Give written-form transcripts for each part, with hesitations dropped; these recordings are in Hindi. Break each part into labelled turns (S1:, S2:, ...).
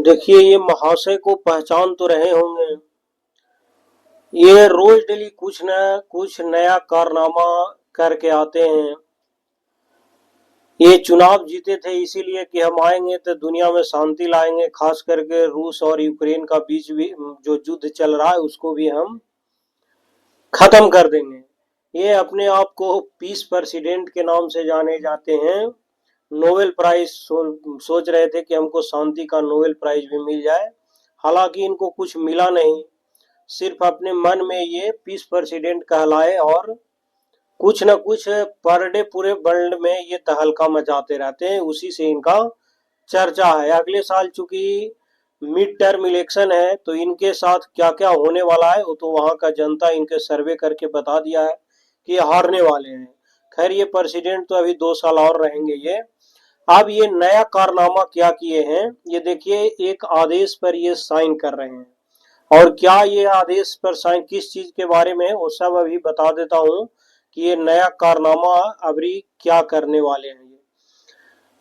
S1: देखिए, ये महाशय को पहचान तो रहे होंगे। ये रोज डेली कुछ न कुछ नया कारनामा करके आते हैं। ये चुनाव जीते थे इसीलिए कि हम आएंगे तो दुनिया में शांति लाएंगे, खास करके रूस और यूक्रेन का बीच भी जो युद्ध चल रहा है उसको भी हम खत्म कर देंगे। ये अपने आप को पीस प्रेसिडेंट के नाम से जाने जाते हैं। नोबेल प्राइज सोच रहे थे कि हमको शांति का नोबेल प्राइज भी मिल जाए। हालांकि इनको कुछ मिला नहीं, सिर्फ अपने मन में ये पीस प्रेसिडेंट कहलाए और कुछ न कुछ पर डे पूरे वर्ल्ड में ये तहलका मचाते रहते हैं, उसी से इनका चर्चा है। अगले साल चूंकि मिड टर्म इलेक्शन है तो इनके साथ क्या क्या होने वाला है वो तो वहां का जनता इनके सर्वे करके बता दिया है कि ये हारने वाले हैं। खैर, ये प्रेसिडेंट तो अभी 2 साल और रहेंगे ये। अब ये नया कारनामा क्या किए हैं, ये देखिए, एक आदेश पर ये साइन कर रहे हैं। और क्या ये आदेश पर साइन किस चीज के बारे में है वो सब अभी बता देता हूँ कि ये नया कारनामा अभी क्या करने वाले हैं।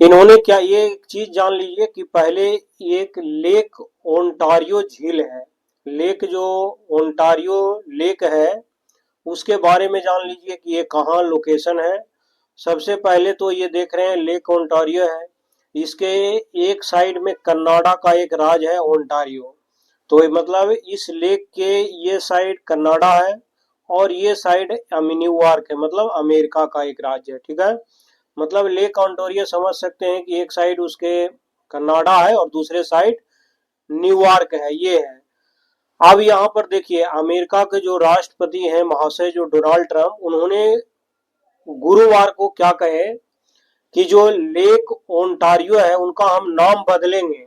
S1: इन्होंने क्या, ये एक चीज जान लीजिए कि पहले एक लेक ओंटारियो झील है। लेक जो ओंटारियो लेक है उसके बारे में जान लीजिए कि ये कहाँ लोकेशन है। सबसे पहले तो ये देख रहे हैं लेक ओंटारियो है। इसके एक साइड में कनाडा का एक राज्य है ओंटारियो। तो मतलब इस लेक के ये साइड कनाडा है और ये साइड न्यूयॉर्क है, मतलब अमेरिका का एक राज्य है। ठीक है, मतलब लेक ओंटारियो समझ सकते हैं कि एक साइड उसके कनाडा है और दूसरे साइड न्यूयॉर्क है, ये है। अब यहाँ पर देखिए, अमेरिका के जो राष्ट्रपति हैं महाशय जो डोनाल्ड ट्रंप, उन्होंने गुरुवार को क्या कहे कि जो लेक ओंटारियो है उनका हम नाम बदलेंगे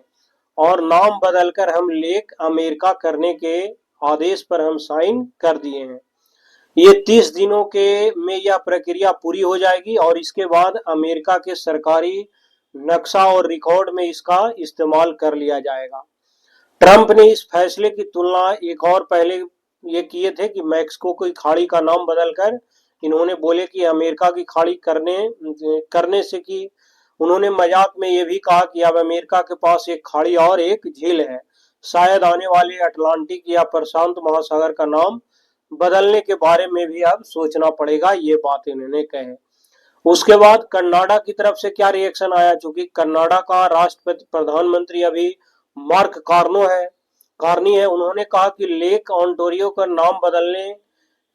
S1: और नाम बदलकर हम लेक अमेरिका करने के आदेश पर हम साइन कर दिए हैं। ये 30 दिनों के में यह प्रक्रिया पूरी हो जाएगी और इसके बाद अमेरिका के सरकारी नक्शा और रिकॉर्ड में इसका इस्तेमाल कर लिया जाएगा। ट्रंप ने इस फैसले की तुलना एक और पहले ये किए थे कि मैक्सिको की खाड़ी का नाम बदलकर इन्होंने बोले कि अमेरिका की खाड़ी करने करने से कि उन्होंने मजाक में ये भी कहा कि अब अमेरिका के पास एक खाड़ी और एक झील है, शायद आने वाले अटलांटिक या प्रशांत महासागर का नाम बदलने के बारे में भी अब सोचना पड़ेगा, ये बात इन्होंने कहे। उसके बाद कनाडा की तरफ से क्या रिएक्शन आया, चूंकि कनाडा का राष्ट्रपति प्रधानमंत्री अभी मार्क कार्नी है। उन्होंने कहा कि लेक ऑन्टारियो का नाम बदलने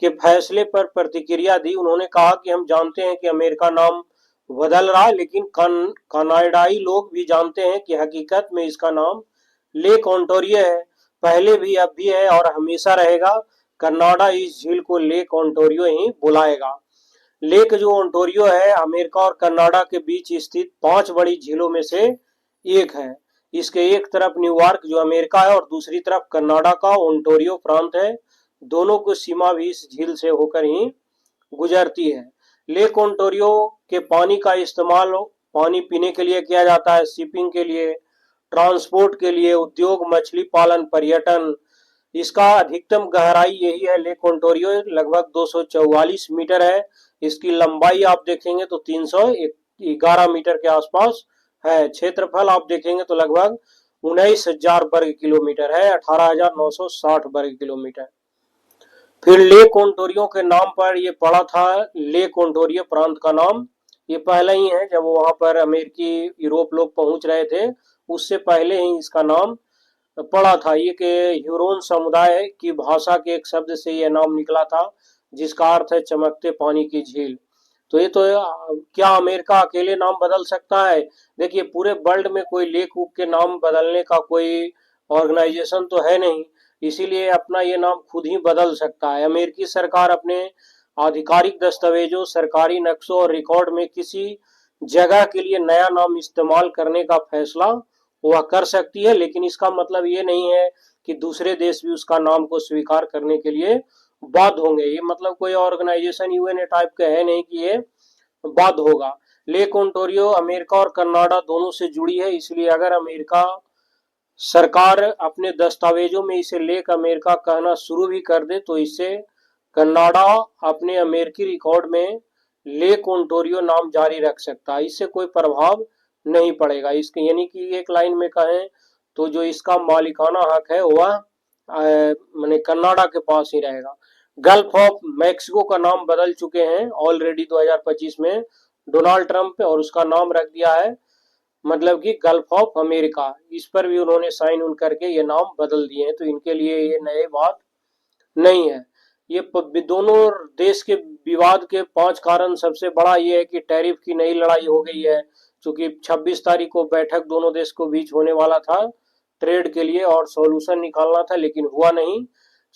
S1: के फैसले पर प्रतिक्रिया दी। उन्होंने कहा कि हम जानते हैं कि अमेरिका नाम बदल रहा है, लेकिन कनाडाई लोग भी जानते हैं कि हकीकत में इसका नाम लेक ऑन्टारियो है, पहले भी, अब भी है और हमेशा रहेगा। कनाडा इस झील को लेक ऑन्टारियो ही बुलाएगा। लेक जो ओंटारियो है अमेरिका और कनाडा के बीच स्थित 5 बड़ी झीलों में से एक है। इसके एक तरफ न्यूयॉर्क जो अमेरिका है और दूसरी तरफ कनाडा का ओंटारियो प्रांत है। दोनों की सीमा भी इस झील से होकर ही गुजरती है। लेक ओंटारियो के पानी का इस्तेमाल पानी पीने के लिए किया जाता है, शिपिंग के लिए, ट्रांसपोर्ट के लिए, उद्योग, मछली पालन, पर्यटन। इसका अधिकतम गहराई यही है लेक ओंटारियो, लगभग 244 मीटर है। इसकी लंबाई आप देखेंगे तो 311 मीटर के आसपास है। क्षेत्रफल आप देखेंगे तो लगभग 19,000 वर्ग किलोमीटर है, 18,960 वर्ग किलोमीटर। फिर लेक ओंटारियो के नाम पर ये पड़ा था लेक ओंटारियो प्रांत का नाम। ये पहले ही है, जब वहां पर अमेरिकी यूरोप लोग पहुंच रहे थे उससे पहले ही इसका नाम पड़ा था। ये कि ह्यूरोन समुदाय की भाषा के एक शब्द से यह नाम निकला था जिसका अर्थ है चमकते पानी की झील। तो ये तो क्या अमेरिका अकेले नाम बदल सकता है? देखिए, पूरे वर्ल्ड में कोई लेक के नाम बदलने का कोई ऑर्गेनाइजेशन तो है नहीं, इसीलिए अपना ये नाम खुद ही बदल सकता है। अमेरिकी सरकार अपने आधिकारिक दस्तावेजों, सरकारी नक्शों और रिकॉर्ड में किसी जगह के लिए नया नाम इस्तेमाल करने का फैसला वह कर सकती है, लेकिन इसका मतलब ये नहीं है कि दूसरे देश भी उसका नाम को स्वीकार करने के लिए बाध्य होंगे। ये मतलब कोई ऑर्गेनाइजेशन यूएनए टाइप का है नहीं कि ये बाध्य होगा। लेक ओंटारियो अमेरिका और कनाडा दोनों से जुड़ी है, इसलिए अगर अमेरिका सरकार अपने दस्तावेजों में इसे लेक अमेरिका कहना शुरू भी कर दे तो इससे कनाडा अपने अमेरिकी रिकॉर्ड में लेक ओंटारियो नाम जारी रख सकता है, इससे कोई प्रभाव नहीं पड़ेगा। इसके यानी कि एक लाइन में कहें तो जो इसका मालिकाना हक है वह माने कनाडा के पास ही रहेगा। गल्फ ऑफ मैक्सिको का नाम बदल चुके हैं ऑलरेडी 2025 में डोनाल्ड ट्रंप, और उसका नाम रख दिया है मतलब कि गल्फ ऑफ अमेरिका। इस पर भी उन्होंने साइन उन करके ये नाम बदल दिए हैं, तो इनके लिए ये नई बात नहीं है। ये दोनों देश के विवाद के 5 कारण, सबसे बड़ा ये है कि टैरिफ की नई लड़ाई हो गई है, क्योंकि 26 तारीख को बैठक दोनों देश को बीच होने वाला था ट्रेड के लिए और सॉल्यूशन निकालना था, लेकिन हुआ नहीं,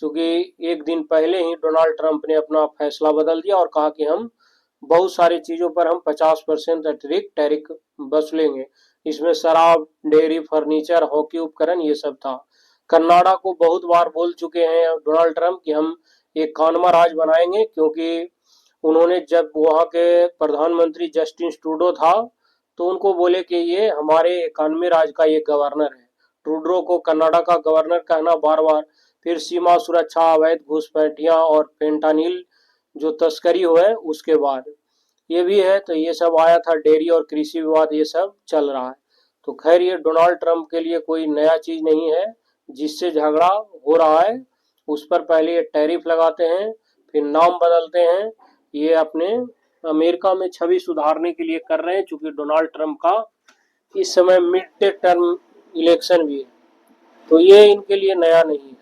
S1: क्योंकि एक दिन पहले ही डोनाल्ड ट्रंप ने अपना फैसला बदल दिया और कहा कि हम बहुत सारी चीजों पर हम 50% अतिरिक्त टैरिफ वसूलेंगे। इसमें शराब, डेयरी, फर्नीचर, हॉकी उपकरण ये सब था। कनाडा को बहुत बार बोल चुके हैं डोनाल्ड ट्रंप कि हम एक कानून राज बनाएंगे, क्योंकि उन्होंने जब वहां के प्रधानमंत्री जस्टिन ट्रूडो था तो उनको बोले कि ये हमारे इकानवी राज का ये गवर्नर है। ट्रूडो को कनाडा का गवर्नर कहना बार बार, फिर सीमा सुरक्षा, अवैध घुसपैठियां और फेंटानिल जो तस्करी हुए उसके बाद ये भी है। तो ये सब आया था, डेयरी और कृषि विवाद ये सब चल रहा है। तो खैर ये डोनाल्ड ट्रंप के लिए कोई नया चीज नहीं है, जिससे झगड़ा हो रहा है उस पर पहले ये टैरिफ लगाते हैं, फिर नाम बदलते हैं। ये अपने अमेरिका में छवि सुधारने के लिए कर रहे हैं, चूंकि डोनाल्ड ट्रंप का इस समय मिड टर्म इलेक्शन भी है, तो ये इनके लिए नया नहीं है।